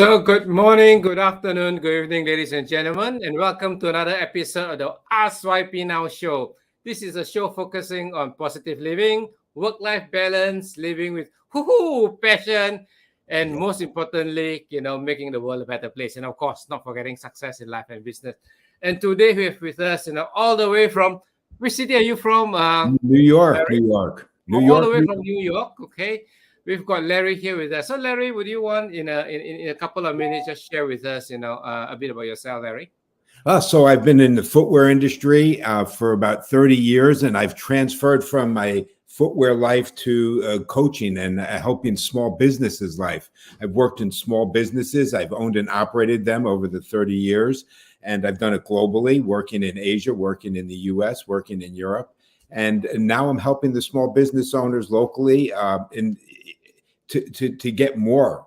So, good morning, good afternoon, good evening, ladies and gentlemen, and welcome to another episode of the Ask YP Now show. This is a show focusing on positive living, work-life balance, living with passion, and most importantly, making the world a better place. And of course, not forgetting success in life and business. And today we have with us, all the way from, which city are you from? New York, Larry? New York, New All York. the way from New York, okay. We've got Larry here with us. So, Larry, would you want in a couple of minutes just share with us, a bit about yourself, Larry? So I've been in the footwear industry for about 30 years, and I've transferred from my footwear life to coaching and helping small businesses life. I've worked in small businesses. I've owned and operated them over the 30 years, and I've done it globally, working in Asia, working in the US, working in Europe. And now I'm helping the small business owners locally to get more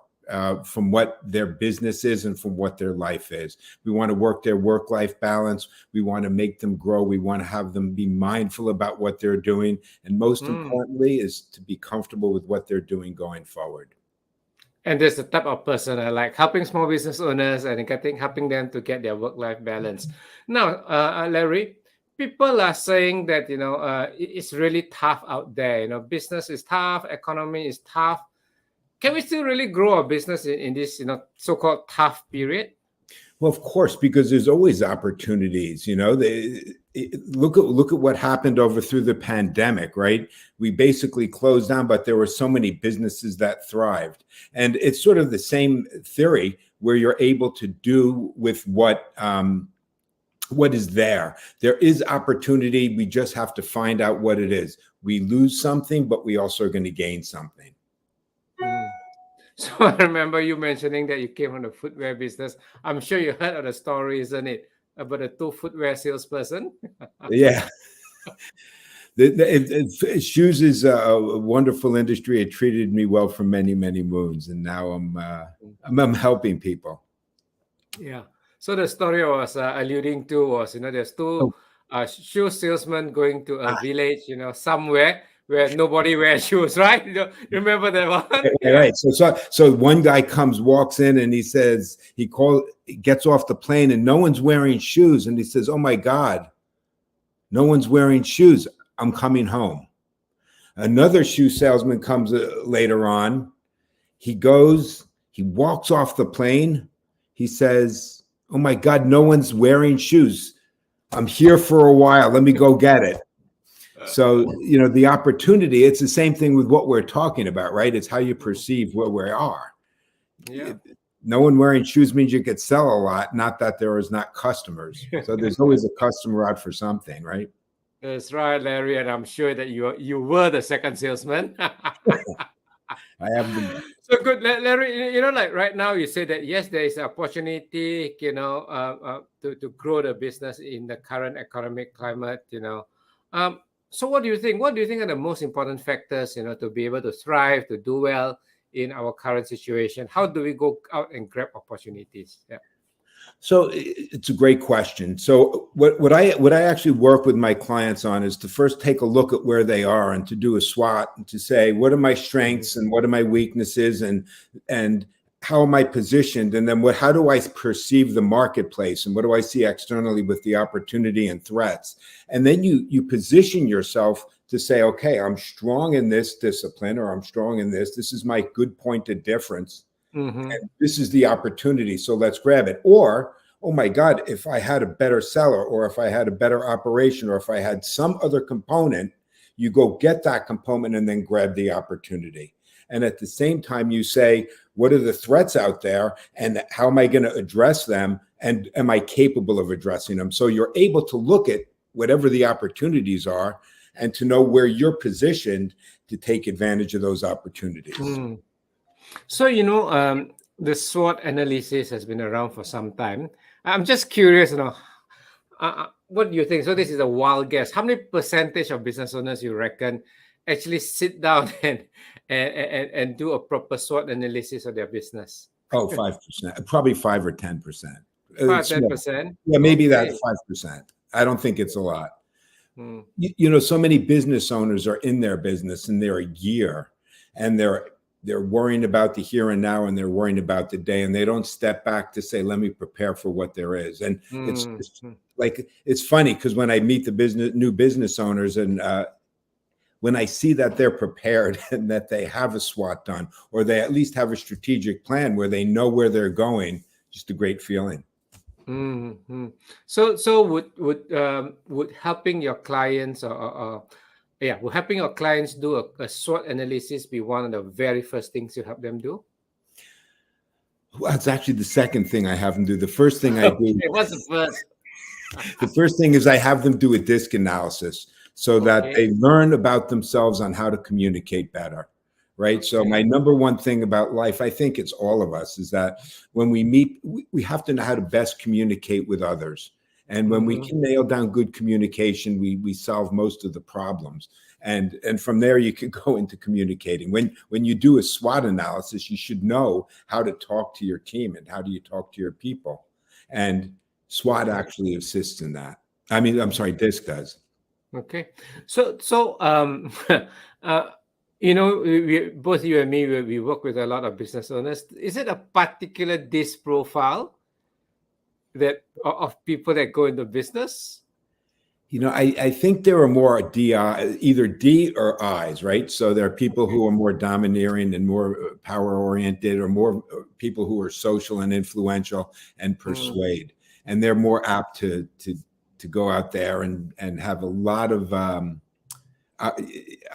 from what their business is and from what their life is. We want to work their work-life balance. We want to make them grow. We want to have them be mindful about what they're doing. And most importantly is to be comfortable with what they're doing going forward. And there's the type of person I like, helping small business owners and helping them to get their work-life balance. Now, Larry, people are saying that, it's really tough out there. Business is tough, economy is tough. Can we still really grow our business in this, so-called tough period? Well, of course, because there's always opportunities. Look at what happened through the pandemic, right? We basically closed down, but there were so many businesses that thrived. And it's sort of the same theory where you're able to do with what is there. There is opportunity. We just have to find out what it is. We lose something, but we also are going to gain something. So I remember you mentioning that you came from the footwear business. I'm sure you heard of the story, isn't it? About a 2 footwear salesperson. Yeah. Shoes is a wonderful industry. It treated me well for many, many moons. And now I'm helping people. Yeah. So the story I was alluding to was, there's 2 shoe salesmen going to a village, somewhere where nobody wears shoes, right? You remember that one? Right. So one guy walks in, and he says, gets off the plane, and no one's wearing shoes. And he says, "Oh my God, no one's wearing shoes. I'm coming home." Another shoe salesman comes later on. He walks off the plane. He says, "Oh my God, no one's wearing shoes. I'm here for a while. Let me go get it." So, the opportunity, it's the same thing with what we're talking about, right? It's how you perceive where we are. Yeah. No one wearing shoes means you could sell a lot, not that there is not customers. So there's always a customer out for something, right? That's right, Larry. And I'm sure that you were the second salesman. I have been. So good, Larry. Like right now, you say that yes, there is an opportunity, to grow the business in the current economic climate. So what do you think? What do you think are the most important factors, to be able to thrive, to do well in our current situation? How do we go out and grab opportunities? Yeah. So it's a great question. So what I actually work with my clients on is to first take a look at where they are and to do a SWOT and to say, what are my strengths and what are my weaknesses and how am I positioned? And then how do I perceive the marketplace and what do I see externally with the opportunity and threats? And then you position yourself to say, okay, I'm strong in this discipline, or I'm strong in this. This is my good point of difference. And this is the opportunity. So let's grab it. Or, oh my God, if I had a better seller, or if I had a better operation, or if I had some other component, you go get that component and then grab the opportunity. And at the same time, you say, what are the threats out there and how am I going to address them? And am I capable of addressing them? So you're able to look at whatever the opportunities are and to know where you're positioned to take advantage of those opportunities. So, the SWOT analysis has been around for some time. I'm just curious, what do you think? So this is a wild guess. How many percentage of business owners you reckon actually sit down and do a proper SWOT analysis of their business? Oh, 5%, probably 5 or 10%. 10%? Yeah, maybe that's 5%. I don't think it's a lot. So many business owners are in their business and they're a year and they're they're worrying about the here and now, and they're worrying about the day, and they don't step back to say, let me prepare for what there is. And it's like, it's funny because when I meet the new business owners, and when I see that they're prepared and that they have a SWOT done, or they at least have a strategic plan where they know where they're going, just a great feeling. So would helping your clients would helping your clients do a SWOT analysis be one of the very first things you help them do? Well, it's actually the second thing I have them do. The first thing I do. What's the first? The first thing is I have them do a DISC analysis so that they learn about themselves on how to communicate better, right? So my number one thing about life, I think it's all of us, is that when we meet, we have to know how to best communicate with others. And when we can nail down good communication, we solve most of the problems. And from there, you can go into communicating. When you do a SWOT analysis, you should know how to talk to your team and how do you talk to your people. And SWOT actually assists in that. I mean, I'm sorry, DISC does. Okay. So both you and me, we work with a lot of business owners. Is it a particular DISC profile that of people that go into business? I think there are more DI, either D or I's, right? So there are people who are more domineering and more power oriented, or more people who are social and influential and persuade. And they're more apt to go out there and have a lot of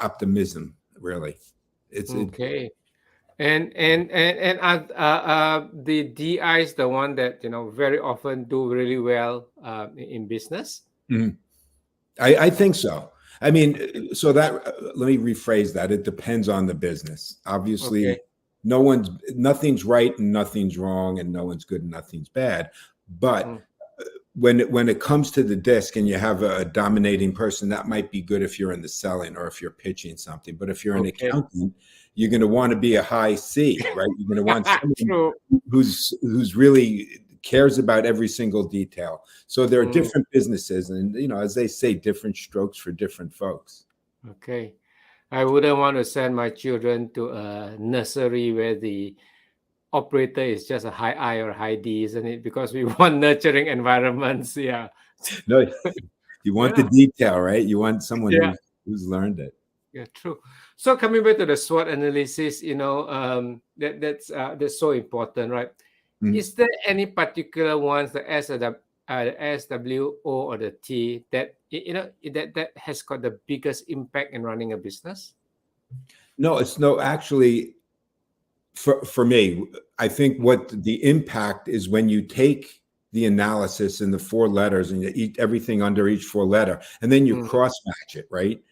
optimism. Really, it's okay. And the DIs the one that very often do really well in business? I think so. I mean, so that let me rephrase that. It depends on the business. Obviously, nothing's right and nothing's wrong, and no one's good and nothing's bad. But when it comes to the DISC and you have a dominating person, that might be good if you're in the selling or if you're pitching something. But if you're an accountant, you're going to want to be a high C, right? You're going to want someone who's really cares about every single detail. So there are different businesses, and as they say, different strokes for different folks. Okay. I wouldn't want to send my children to a nursery where the operator is just a high I or high D, isn't it? Because we want nurturing environments. Yeah. No, you want the detail, right? You want someone who's learned it. Yeah, true. So coming back to the SWOT analysis, that's so important, right? Is there any particular ones, the SWO or the T, that that has got the biggest impact in running a business? No, actually. For me, I think what the impact is when you take the analysis in the 4 letters and you eat everything under each 4 letter, and then you cross match it, right?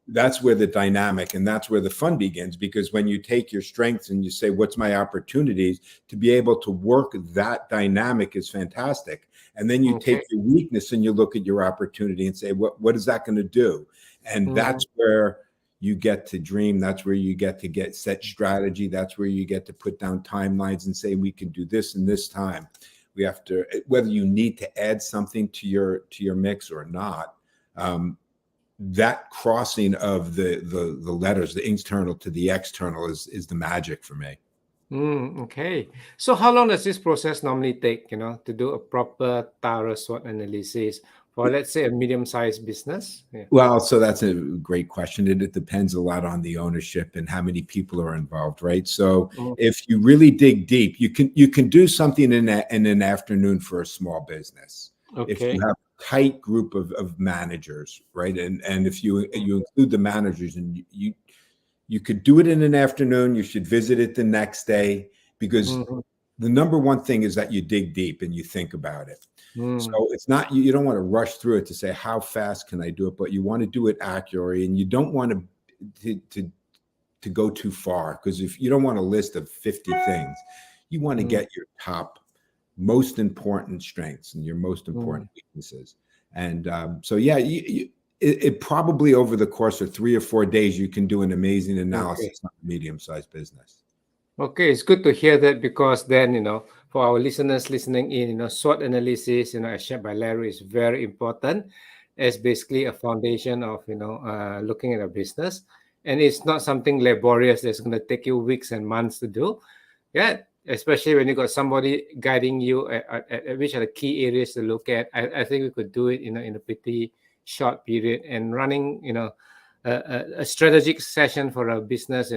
That's where the dynamic and that's where the fun begins, because when you take your strengths and you say, what's my opportunities, to be able to work that dynamic is fantastic. And then you take your weakness and you look at your opportunity and say, what is that going to do? And that's where you get to dream. That's where you get to set strategy. That's where you get to put down timelines and say, we can do this in this time. We have to, whether you need to add something to your mix or not, that crossing of the letters, the internal to the external is the magic for me. Okay. So how long does this process normally take, to do a proper thorough SWOT analysis for, let's say, a medium-sized business? Well, so that's a great question. It depends a lot on the ownership and how many people are involved, right? So if you really dig deep, you can do something in an afternoon for a small business. If you have a tight group of managers, right? And if you include the managers, and you could do it in an afternoon, you should visit it the next day, because the number one thing is that you dig deep and you think about it. So it's not, you don't want to rush through it to say, how fast can I do it? But you want to do it accurately, and you don't want to go too far, because if you don't want a list of 50 things, you want to get your top most important strengths and your most important weaknesses. And so, it probably over the course of 3 or 4 days, you can do an amazing analysis on a medium-sized business. Okay, it's good to hear that, because then, for our listeners listening in, SWOT analysis, as shared by Larry, is very important as basically a foundation of, looking at a business. and it's not something laborious that's going to take you weeks and months to do. Yeah, especially when you got somebody guiding you at which are the key areas to look at. I think we could do it, in a pretty short period, and running, a strategic session for a business,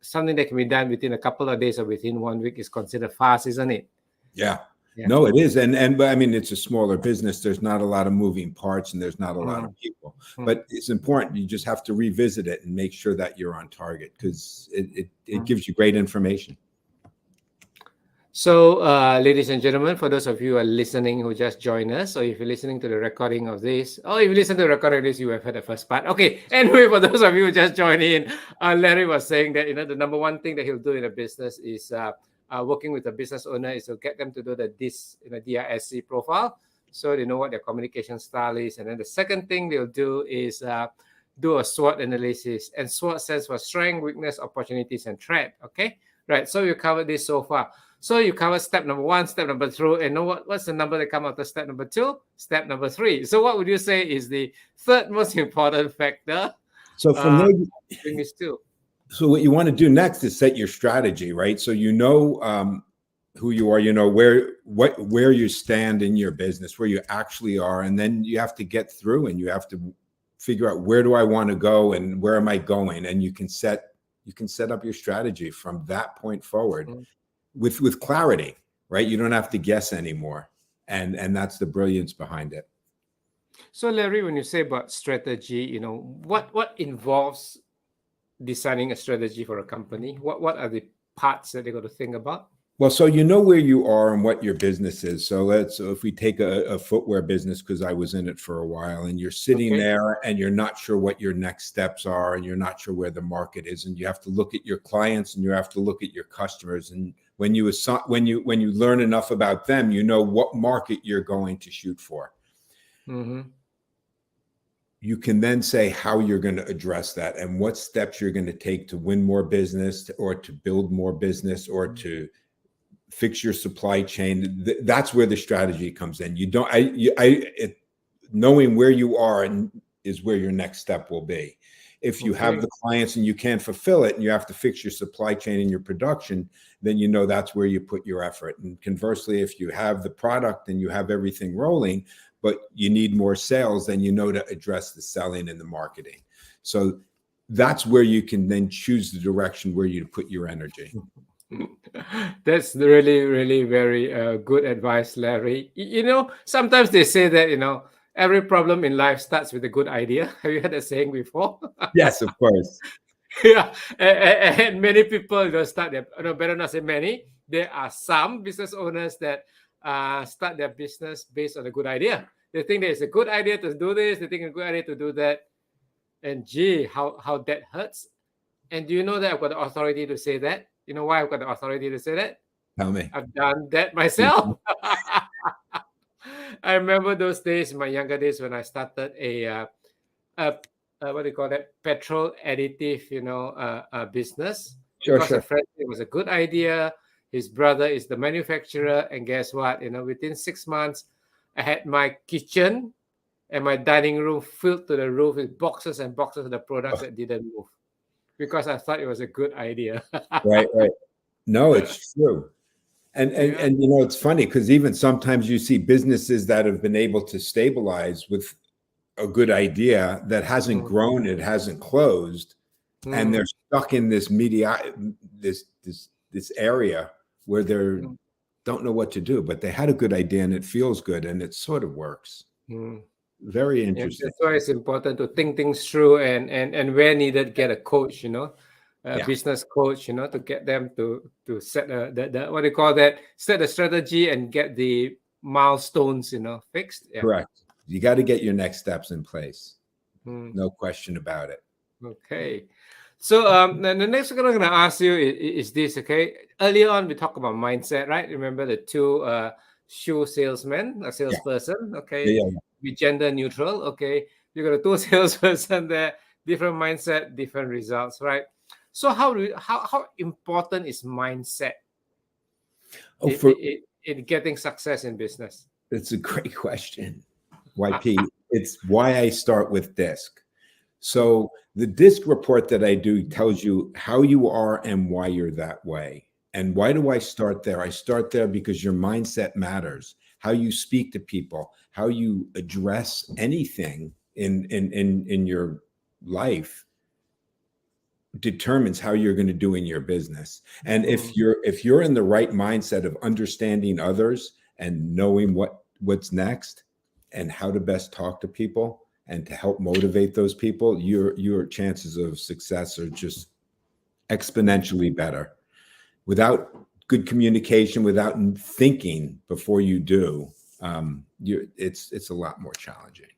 something that can be done within a couple of days or within 1 week is considered fast, isn't it? Yeah. Yeah. No, it is. But I mean, it's a smaller business. There's not a lot of moving parts and there's not a lot of people, but it's important. You just have to revisit it and make sure that you're on target, because it gives you great information. So, ladies and gentlemen, for those of you who are listening who just joined us, or if you're listening to the recording of this, or if you listen to the recording of this, you have heard the first part. Okay. Anyway, for those of you who just joined in, Larry was saying that, the number one thing that he'll do in a business is working with a business owner is to get them to do the DISC profile, so they know what their communication style is. And then the second thing they'll do is do a SWOT analysis. And SWOT stands for strength, weakness, opportunities, and threat. Okay, right. So you covered this so far. So you covered step number 1, step number 2, and know what's the number that come after step number 2? Step number 3. So what would you say is the third most important factor? So from there, doing this too. So what you want to do next is set your strategy, right? So who you are, where you stand in your business, where you actually are, and then you have to get through and you have to figure out, where do I want to go and where am I going? And you can set up your strategy from that point forward with clarity, right? You don't have to guess anymore, and that's the brilliance behind it. So Larry, when you say about strategy, what involves designing a strategy for a company? What are the parts that they got to think about? Well, so you know where you are and what your business is. So if we take a footwear business, because I was in it for a while, and you're sitting there and you're not sure what your next steps are, and you're not sure where the market is, and you have to look at your clients and you have to look at your customers. And when you learn enough about them, you know what market you're going to shoot for. Mm-hmm. You can then say how you're going to address that and what steps you're going to take to win more business, or to build more business, or to fix your supply chain. That's where the strategy comes in. Knowing where you are is where your next step will be. If you have the clients and you can't fulfill it and you have to fix your supply chain and your production, then that's where you put your effort. And conversely, if you have the product and you have everything rolling, but you need more sales, then to address the selling and the marketing. So that's where you can then choose the direction where you put your energy. That's really, really very good advice, Larry. Sometimes they say that, every problem in life starts with a good idea. Have you heard that saying before? Yes, of course. Yeah, and many people start their, better not say many. There are some business owners that start their business based on a good idea. They think that it's a good idea to do this. They think it's a good idea to do that. And gee, how that hurts. And do you know that I've got the authority to say that? You know why I've got the authority to say that? Tell me. I've done that myself. I remember those days, in my younger days, when I started a what do you call that? Petrol additive, business. Sure. A friend, it was a good idea. His brother is the manufacturer, and guess what? Within 6 months, I had my kitchen and my dining room filled to the roof with boxes and boxes of the products that didn't move, because I thought it was a good idea. Right. No, it's true. And it's funny, because even sometimes you see businesses that have been able to stabilize with a good idea that hasn't grown, it hasn't closed, and they're stuck in this this area where they don't know what to do, but they had a good idea and it feels good and it sort of works. Very interesting. That's why it's important to think things through, and where needed, get a coach, business coach, to get them to set the what do you call that? Set the strategy and get the milestones, fixed. Yeah. Correct. You got to get your next steps in place. No question about it. Okay. So the next one I'm going to ask you is this, okay? Earlier on, we talked about mindset, right? Remember the two shoe salesmen, a salesperson, okay? Yeah. Be gender neutral, okay? You got a two salesperson there, different mindset, different results, right? So how important is mindset in getting success in business? It's a great question, YP. It's why I start with DISC. So the DISC report that I do tells you how you are and why you're that way. And why do I start there? I start there because your mindset matters. How you speak to people, how you address anything in your life determines how you're going to do in your business. And if you're in the right mindset of understanding others and knowing what's next and how to best talk to people and to help motivate those people, your chances of success are just exponentially better. Without good communication, without thinking before you do, it's a lot more challenging.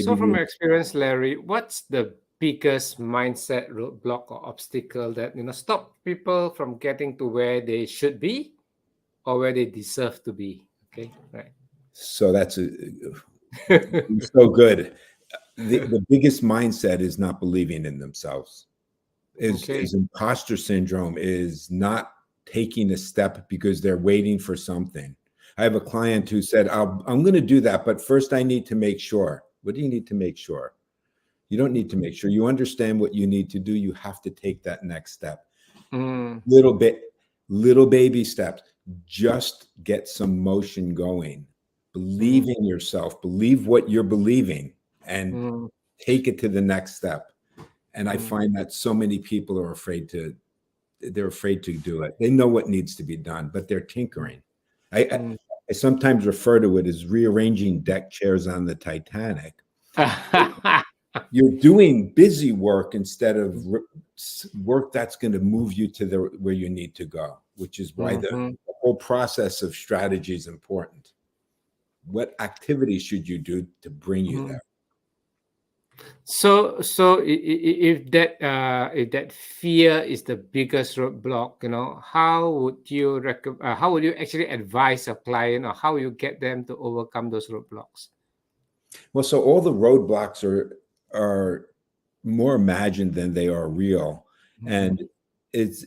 So from your experience, Larry, what's the biggest mindset roadblock or obstacle that stop people from getting to where they should be or where they deserve to be? Okay, right. So that's so good. The biggest mindset is not believing in themselves. Is imposter syndrome, is not taking a step because they're waiting for something. I have a client who said, I'm going to do that, but first I need to make sure. What do you need to make sure? You don't need to make sure. You understand what you need to do. You have to take that next step. Little baby steps. Just get some motion going. Believe in yourself. Believe what you're believing and take it to the next step. And I find that so many people are afraid to do it. They know what needs to be done, but they're tinkering. I sometimes refer to it as rearranging deck chairs on the Titanic. You're doing busy work instead of work that's going to move you to where you need to go, which is why the whole process of strategy is important. What activities should you do to bring you there? So if that fear is the biggest roadblock, how would you how would you actually advise a client, or how will you get them to overcome those roadblocks? Well, so all the roadblocks are more imagined than they are real, and it's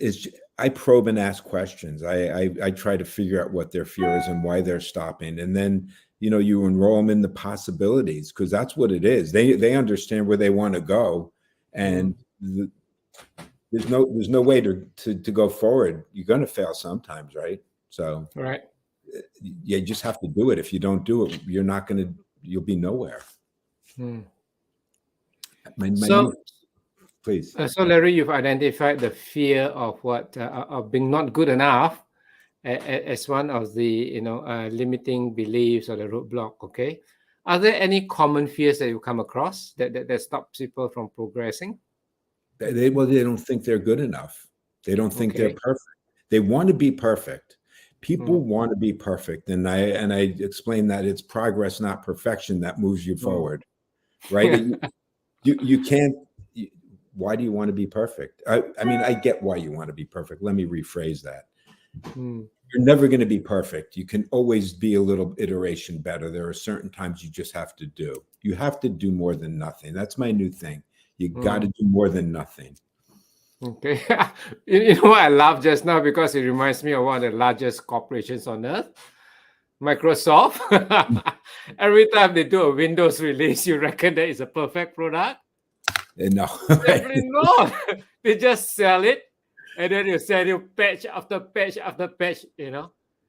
I probe and ask questions. I try to figure out what their fear is and why they're stopping, and then you enroll them in the possibilities, because that's what it is. They understand where they want to go, and there's no way to go forward. You're going to fail sometimes, right? So right, you just have to do it. If you don't do it, you'll be nowhere. Please. So Larry, you've identified the fear of of being not good enough as one of the limiting beliefs or the roadblock. Okay, are there any common fears that you come across that stops people from progressing? They don't think they're good enough. They don't think they're perfect. They want to be perfect. People want to be perfect, and I explain that it's progress, not perfection, that moves you forward, right? You can't. Why do you want to be perfect? I mean, I get why you want to be perfect. Let me rephrase that. You're never going to be perfect. You can always be a little iteration better. There are certain times you just have to do. You have to do more than nothing. That's my new thing. You got to do more than nothing. Okay. You know what I laughed just now, because it reminds me of one of the largest corporations on earth, Microsoft. Every time they do a Windows release, you reckon that is a perfect product? No. Definitely not. They just sell it, and then you sell you patch after patch after patch,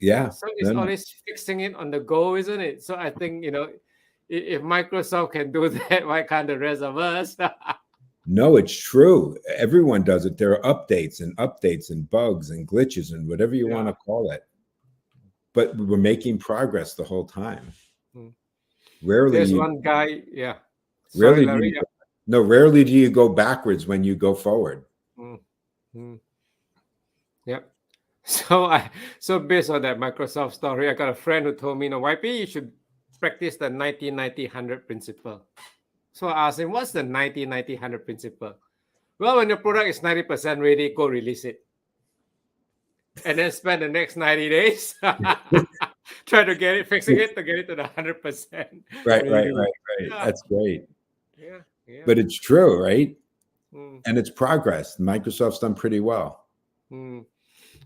Yeah. So it's always fixing it on the go, isn't it? So I think, if Microsoft can do that, why can't the rest of us? No, it's true. Everyone does it. There are updates and bugs and glitches and whatever you want to call it. But we're making progress the whole time. Rarely. There's one guy, Sorry, Larry. Rarely do you go backwards when you go forward. Yep. So based on that Microsoft story, I got a friend who told me, YP, you should practice the 90-90-100 principle. So I asked him, what's the 90-90-100 principle? Well, when your product is 90% ready, go release it. And then spend the next 90 days try to get it, fixing it to get it to the 100%. Right. Yeah. That's great. Yeah. But it's true, right? And it's progress. Microsoft's done pretty well.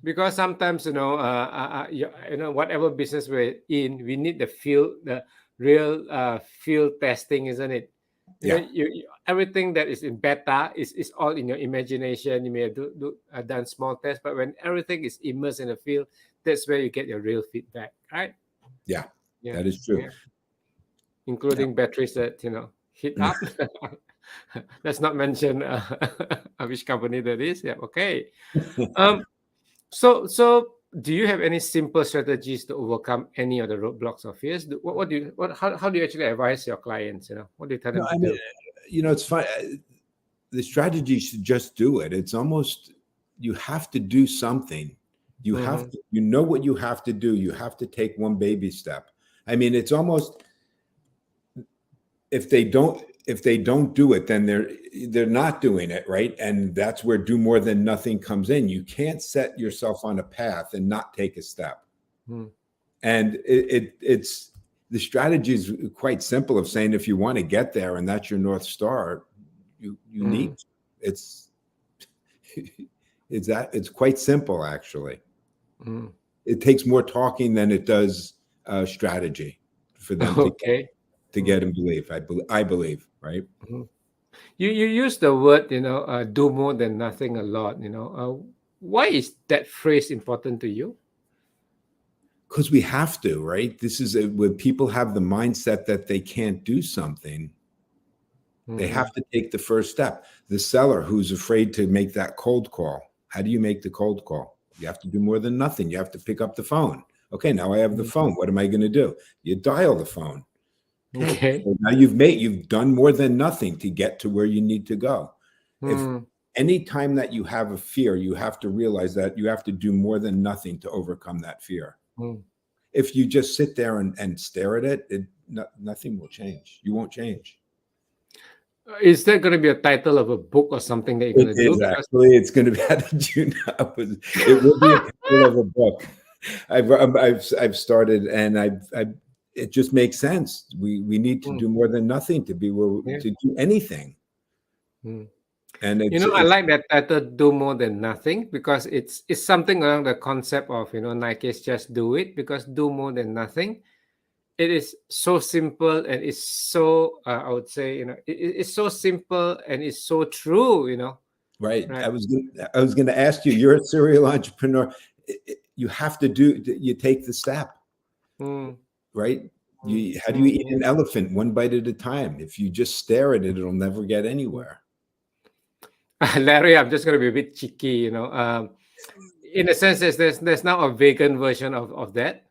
Because sometimes, whatever business we're in, we need the real field testing, isn't it? Everything that is in beta is all in your imagination. You may have done small tests, but when everything is immersed in the field, that's where you get your real feedback, right? Yeah, that is true. Including batteries that heat up. Let's not mention which company that is. Yeah, okay. So do you have any simple strategies to overcome any of the roadblocks or fears? How do you actually advise your clients? What do you tell them to do? It's fine. The strategy should just do it. It's almost, you have to do something. You have to, what you have to do. You have to take one baby step. I mean, it's almost, if they don't do it, then they're not doing it, right? And that's where do more than nothing comes in. You can't set yourself on a path and not take a step. And it's the strategy is quite simple of saying, if you want to get there and that's your North Star, you need it's quite simple, actually. It takes more talking than it does strategy for them to get and believe. I believe, right? You use the word, do more than nothing a lot. Why is that phrase important to you? Because we have to, right? This is when people have the mindset that they can't do something. They have to take the first step. The seller who's afraid to make that cold call. How do you make the cold call? You have to do more than nothing. You have to pick up the phone. Okay, now I have the phone. What am I going to do? You dial the phone. Okay. So now you've done more than nothing to get to where you need to go. If any time that you have a fear, you have to realize that you have to do more than nothing to overcome that fear. If you just sit there and stare at it, nothing will change. You won't change. Is that going to be a title of a book or something that you're going to do? Actually, it's going to be, how did you know? It will be a title of a book. I've started, and it just makes sense. We need to do more than nothing to be to do anything. And I like that title, "Do More Than Nothing," because it's something along the concept of Nike's "Just Do It," because do more than nothing. It is so simple, and it's so I would say it's so simple and it's so true. Right. I was going to ask you. You're a serial entrepreneur. You have to you take the step, right? How do you eat an elephant one bite at a time? If you just stare at it, it'll never get anywhere. Larry, I'm just going to be a bit cheeky, in a sense, there's now a vegan version of that.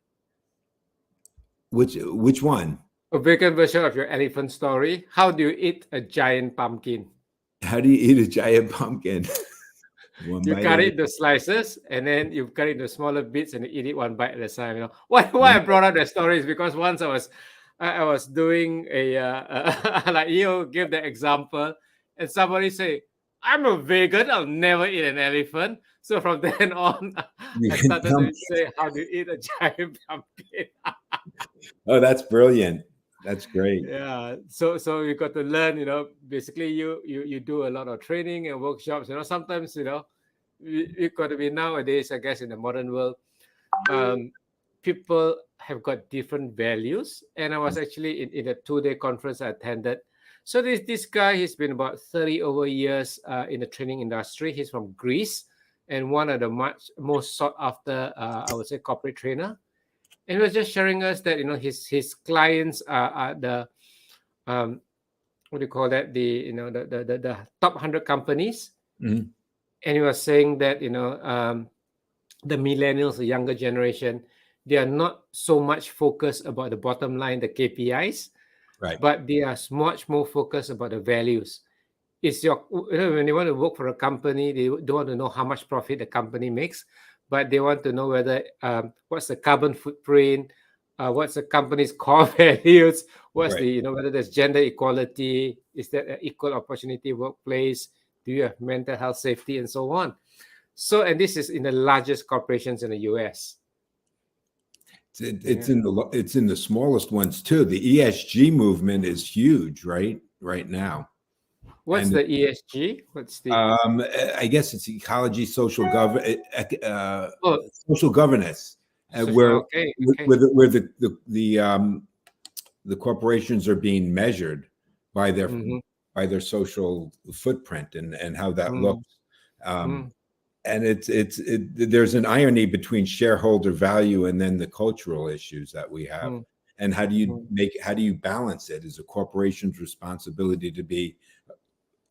Which one? A vegan version of your elephant story. How do you eat a giant pumpkin? How do you eat a giant pumpkin? You cut it into slices, and then you cut it into smaller bits, and you eat it one bite at a time. Why I brought up the story is because once I was doing like you give the example, and somebody say, "I'm a vegan. I'll never eat an elephant." So from then on, I started to say, "How do you eat a giant pumpkin?" Oh, that's brilliant. That's great. Yeah. So you got to learn. Basically, you do a lot of training and workshops. Sometimes you got to be nowadays. I guess in the modern world, people have got different values. And I was actually in a 2-day conference I attended. So this guy, he's been about 30 over years in the training industry. He's from Greece and one of the most sought after, I would say, corporate trainer. And he was just sharing us that his clients are the what do you call that, the top 100 companies. And he was saying that the millennials, the younger generation, they are not so much focused about the bottom line, the KPIs. Right. But they are much more focused about the values. It's when they want to work for a company, they don't want to know how much profit the company makes, but they want to know whether what's the carbon footprint, what's the company's core values, what's whether there's gender equality, is there an equal opportunity workplace, do you have mental health safety, and so on. So, and this is in the largest corporations in the US. It's in the smallest ones too. The ESG movement is huge, right now. What's the ESG? What's the? I guess it's ecology, social social governance, where the corporations are being measured by their Mm-hmm. by their social footprint and how that Mm-hmm. looks. And there's an irony between shareholder value and then the cultural issues that we have. And how do you balance it? Is a corporation's responsibility to be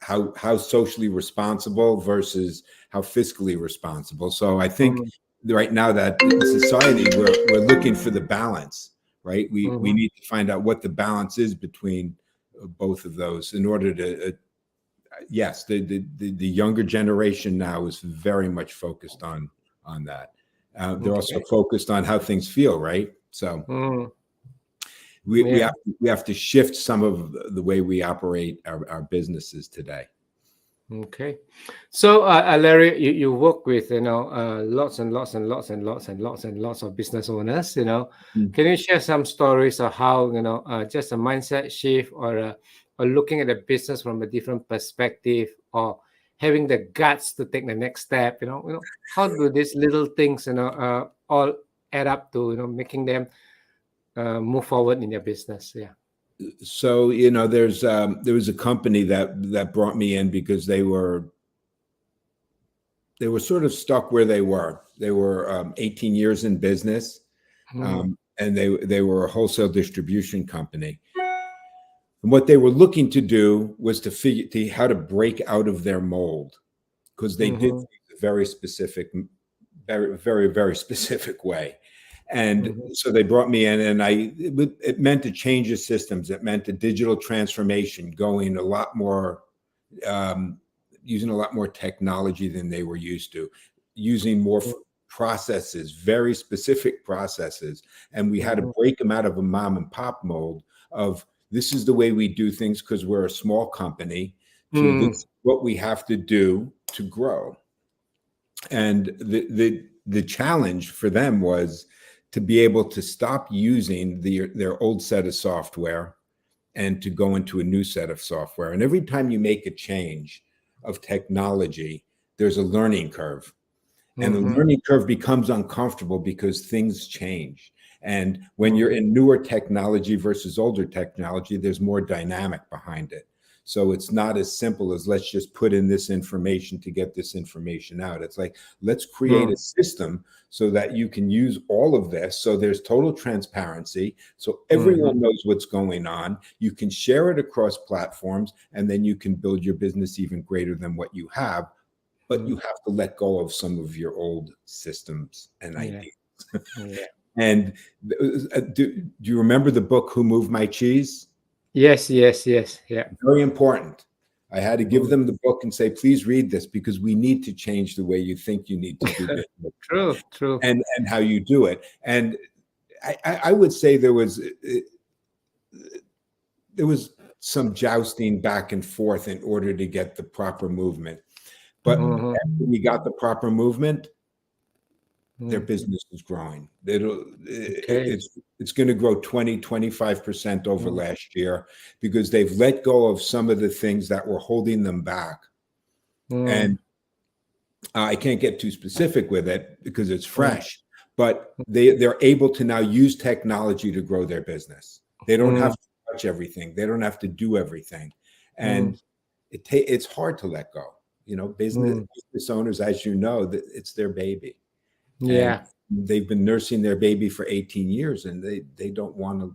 how socially responsible versus how fiscally responsible? So I think right now that in society we're looking for the balance, right? We need to find out what the balance is between both of those in order to yes, the younger generation now is very much focused on that. They're also focused on how things feel, right? So we have to shift some of the way we operate our businesses today. Okay, so Larry, you work with lots and lots and lots and lots and lots and lots of business owners. Can you share some stories of how just a mindset shift or looking at the business from a different perspective, or having the guts to take the next step? How do these little things all add up to making them move forward in their business? Yeah. So there was a company that brought me in because they were sort of stuck where they were. They were 18 years in business, and they were a wholesale distribution company. And what they were looking to do was to figure how to break out of their mold, because they did things a very specific, very, very, very specific way. And so they brought me in, and it meant a change of systems. It meant a digital transformation, going a lot more, using a lot more technology than they were used to, using more processes, very specific processes. And we had to break them out of a mom and pop mold of this is the way we do things because we're a small company, to this is what we have to do to grow. And the challenge for them was to be able to stop using their old set of software and to go into a new set of software. And every time you make a change of technology, there's a learning curve. And the learning curve becomes uncomfortable because things change. And when you're in newer technology versus older technology, there's more dynamic behind it. So it's not as simple as let's just put in this information to get this information out. It's like, let's create a system so that you can use all of this. So there's total transparency. So everyone knows what's going on. You can share it across platforms, and then you can build your business even greater than what you have. But you have to let go of some of your old systems and ideas. And do you remember the book, Who Moved My Cheese? Yes. Yeah. Very important. I had to give them the book and say, please read this, because we need to change the way you think you need to do business. True. And how you do it. And I would say there was some jousting back and forth in order to get the proper movement. But after we got the proper movement, their business is growing. It's going to grow 25% over last year, because they've let go of some of the things that were holding them back. And I can't get too specific with it because it's fresh, but they're able to now use technology to grow their business. They don't have to touch everything. They don't have to do everything. And it's hard to let go. Business owners, as you know, it's their baby. Yeah. And they've been nursing their baby for 18 years, and they don't want to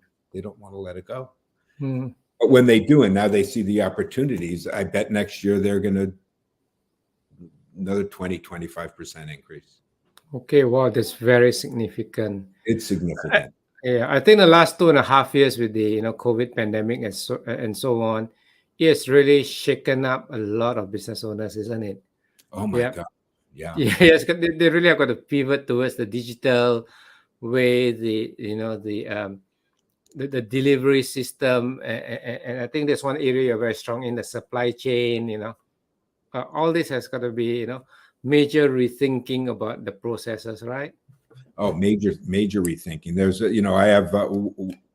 let it go. But when they do, and now they see the opportunities, I bet next year they're going to another 25% increase. Okay, wow, that's very significant. It's significant. I think the last 2.5 years with the COVID pandemic and so on, it's really shaken up a lot of business owners, isn't it? Oh my God. Yeah. Yes, they really have got to pivot towards the digital way, the delivery system, and I think that's one area you're very strong in, the supply chain. All this has got to be major rethinking about the processes, right? Oh, major rethinking. There's I have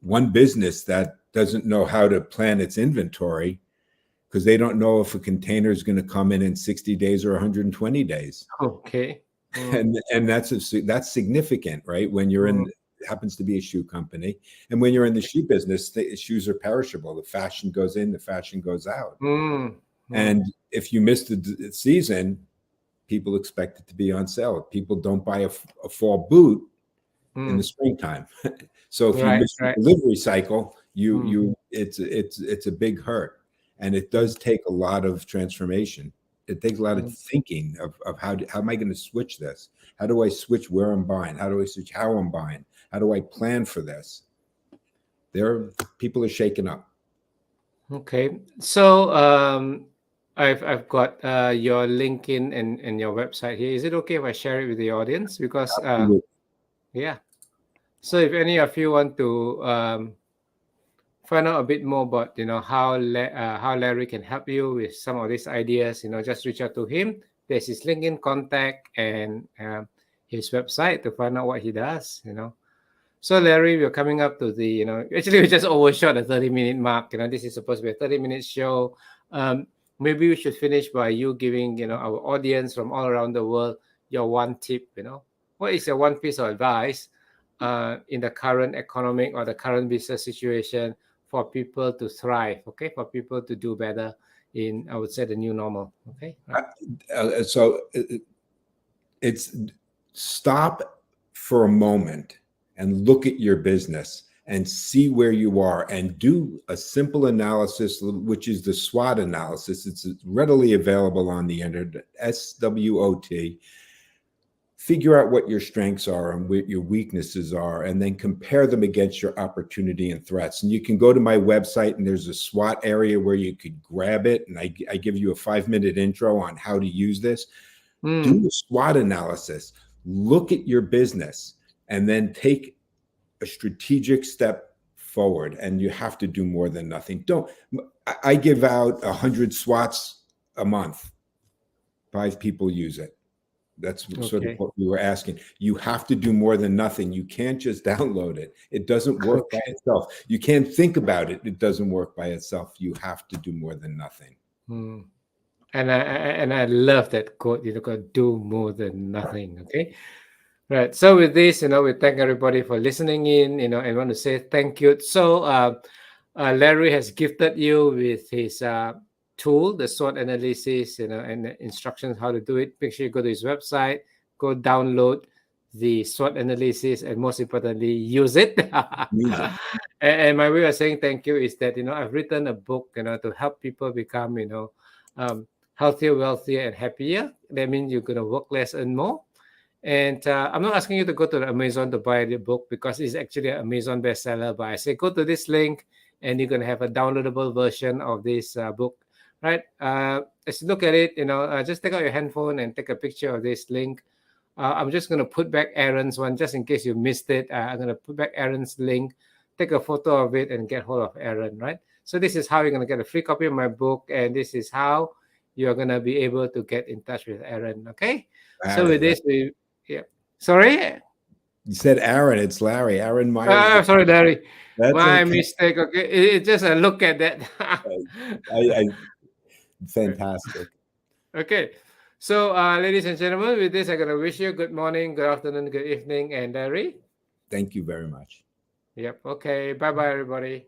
one business that doesn't know how to plan its inventory, because they don't know if a container is going to come in 60 days or 120 days. Okay. And that's significant, right? When you're in happens to be a shoe company. And when you're in the shoe business, the shoes are perishable. The fashion goes in, the fashion goes out. And if you miss the season, people expect it to be on sale. People don't buy a fall boot in the springtime. So if you miss the delivery cycle, it's a big hurt. And it does take a lot of transformation. It takes a lot of thinking of how am I going to switch this? How do I switch where I'm buying? How do I switch how I'm buying? How do I plan for this? People are shaking up. Okay. So I've got your LinkedIn and your website here. Is it okay if I share it with the audience? Because yeah. So if any of you want to find out a bit more about how Larry can help you with some of these ideas, just reach out to him. There's his LinkedIn contact and his website to find out what he does. So Larry, we're coming up to the actually we just overshot the 30-minute mark. This is supposed to be a 30-minute show. Maybe we should finish by you giving our audience from all around the world your one tip. What is your one piece of advice in the current economic or the current business situation for people to thrive, okay, for people to do better in, I would say, the new normal, okay? So it's stop for a moment and look at your business and see where you are and do a simple analysis, which is the SWOT analysis. It's readily available on the internet, SWOT. Figure out what your strengths are and what your weaknesses are, and then compare them against your opportunity and threats. And you can go to my website, and there's a SWOT area where you could grab it. And I give you a 5-minute intro on how to use this. Do a SWOT analysis. Look at your business, and then take a strategic step forward. And you have to do more than nothing. I give out 100 SWOTs a month. 5 people use it. That's sort of what we were asking. You have to do more than nothing. You can't just download it. It doesn't work by itself. You can't think about it. It doesn't work by itself. You have to do more than nothing. And I love that quote, do more than nothing. Okay. Right. So with this, we thank everybody for listening in, and want to say thank you. So Larry has gifted you with his tool, the SWOT analysis, and the instructions how to do it. Make sure you go to his website, go download the SWOT analysis, and most importantly, use it. And my way of saying thank you is that I've written a book, to help people become healthier, wealthier, and happier. That means you're gonna work less and more. And I'm not asking you to go to Amazon to buy the book because it's actually an Amazon bestseller. But I say go to this link, and you're gonna have a downloadable version of this book. Right. As you look at it, just take out your handphone and take a picture of this link. I'm just going to put back Aaron's one just in case you missed it. I'm going to put back Aaron's link, take a photo of it, and get hold of Aaron. Right. So this is how you're going to get a free copy of my book, and this is how you're going to be able to get in touch with Aaron. Okay. So with this, sorry. You said Aaron. It's Larry. Aaron Myers. Sorry, Larry. My mistake. Okay. It's just a look at that. Fantastic. Okay. So, ladies and gentlemen, with this, I'm going to wish you good morning, good afternoon, good evening, and Larry. Thank you very much. Yep. Okay. Bye-bye, everybody.